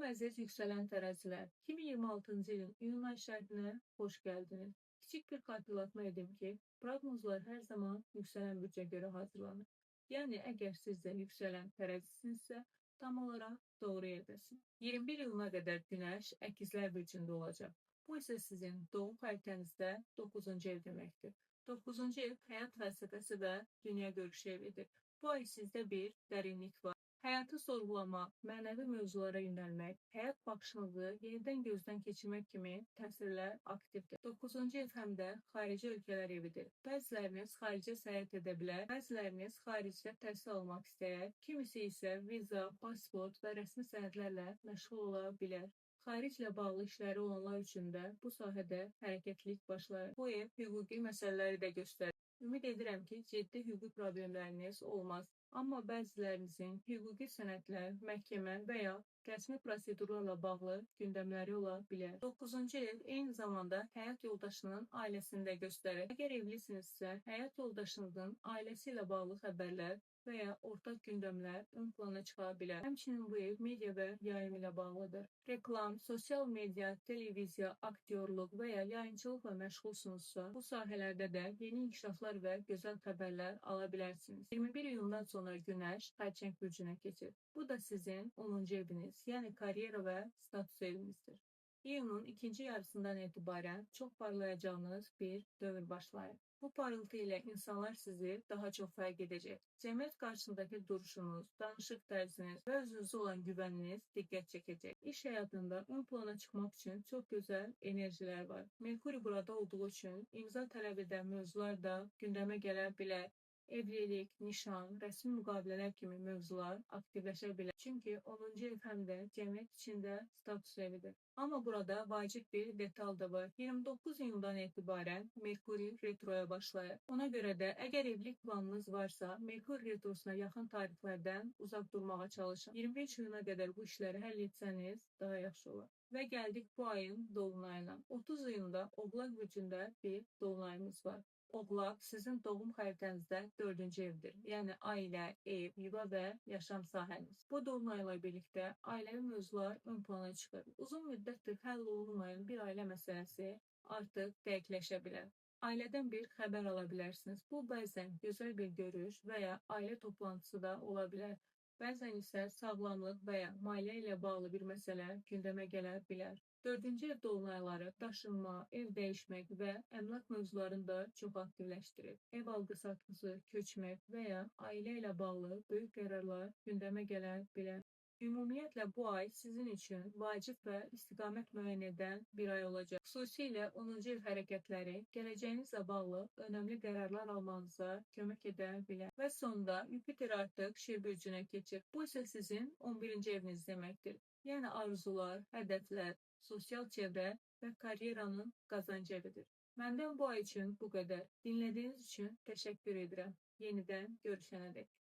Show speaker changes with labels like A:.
A: Əziz yüksələn tərəzilər, 2026-cı ilin iyun ay şərhinə xoş gəldiniz. Kiçik bir xatırlatma edim ki, proqnozlar hər zaman yüksələn bürcə görə hazırlanır. Yəni, əgər siz də yüksələn tərəzisinizsə, tam olaraq doğru yerdəsiniz. 21 iyuna qədər Günəş əkizlər bürcündə olacaq. Bu isə sizin doğum xəritənizdə 9-cu ev deməkdir. 9-cu ev həyat fəlsəfəsi və dünya görüşü evidir. Bu ay sizdə bir dərinlik var. Həyatı sorğulamaq, mənəvi mövzulara yönəlmək, həyat baxışınızı yenidən gözdən keçirmək kimi təsirlər aktivdir. 9-cu ev həm də xarici ölkələr evidir. Bəziləriniz xaricə səyahət edə bilər, bəziləriniz xaricdə təhsil almaq istəyər, kimisi isə viza, pasport və rəsmi sənədlərlə məşğul ola bilər. Xariclə bağlı işləri olanlar üçün də bu sahədə hərəkətlilik başlayır. Bu ev hüquqi məsələləri də göstərir. Ümid edirəm ki, ciddi hüquqi problemləriniz olmaz. Amma bəzilərinizin hüquqi sənədlər, məhkəmə və ya rəsmi prosedurlarla bağlı gündəmləri ola bilər. 9-cu ev eyni zamanda həyat yoldaşının ailəsini də göstərir. Əgər evlisinizsə, həyat yoldaşınızın ailəsi ilə bağlı xəbərlər və ya ortaq gündəmlər ön plana çıxa bilər. Həmçinin bu ev media və yayım ilə bağlıdır. Reklam, sosial media, televiziya, aktyorluq və ya yayımçılıqla məşğulsunuzsa, bu sahələrdə də yeni inkişaflar və gözəl xəbərlər ala bilərsiniz. 21 iyundan sonra Günəş Xərçəng bürcünə keçir. Bu da sizin 10-cu eviniz, yəni karyera və status evinizdir. İyunun ikinci yarısından etibarən çox parlayacağınız bir dövr başlayır. Bu parıltı ilə insanlar sizi daha çox fərq edəcək. Cəmiyyət qarşısındakı duruşunuz, danışıq tərziniz və özünüzə olan güvəniniz diqqət çəkəcək. İş həyatında ön plana çıxmaq üçün çox gözəl enerjilər var. Merkuri burada olduğu üçün imza tələb edən mövzular da gündəmə gələ bilər. Evlilik, nişan, rəsmi müqavilələr kimi mövzular aktivləşə bilər. Çünki 10-cu ev həm də cəmiyyət içində status evidir. Amma burada vacib bir detal da var. 29 iyundan etibarən Merkuri retroya başlayır. Ona görə də əgər evlilik planınız varsa, Merkuri retrosuna yaxın tarixlərdən uzaq durmağa çalışın. 25 iyuna qədər bu işləri həll etsəniz daha yaxşı olar. Və gəldik bu ayın dolunayına. 30 iyunda Oğlaq bürcündə bir dolunayımız var. Oğlaq sizin doğum xəritənizdə 4-cü evdir. Yəni ailə, ev, yuva və yaşam sahəniz. Bu dolunayla birlikdə ailəvi mövzular ön plana çıxır. Uzun müddətdir həll olunmayan bir ailə məsələsi artıq dəqiqləşə bilər. Ailədən bir xəbər ala bilərsiniz. Bu bəzən gözəl bir görüş və ya ailə toplantısı da ola bilər. Bəzən isə sağlamlıq və ya maliyyə ilə bağlı bir məsələ gündəmə gələ bilər. 4-cü ev dolunayları daşınma, ev dəyişmək və əmlak mövzularını da çox aktivləşdirir. Ev alqı-satqısı, köçmək və ya ailə ilə bağlı böyük qərarlar gündəmə gələ bilər. Ümumiyyətlə bu ay sizin üçün vacib və istiqamət müəyyən edən bir ay olacaq. Xüsusilə 10-cu ev hərəkətləri gələcəyinizlə bağlı önəmli qərarlar almanıza kömək edə bilər. Və sonda Yupiter artıq Şir bürcünə keçir. Bu isə sizin 11-ci eviniz deməkdir. Yəni arzular, hədəflər, sosial çevrə və karyeranın qazancı evidir. Məndən bu ay üçün bu qədər. Dinlədiyiniz üçün təşəkkür edirəm. Yenidən görüşənədək.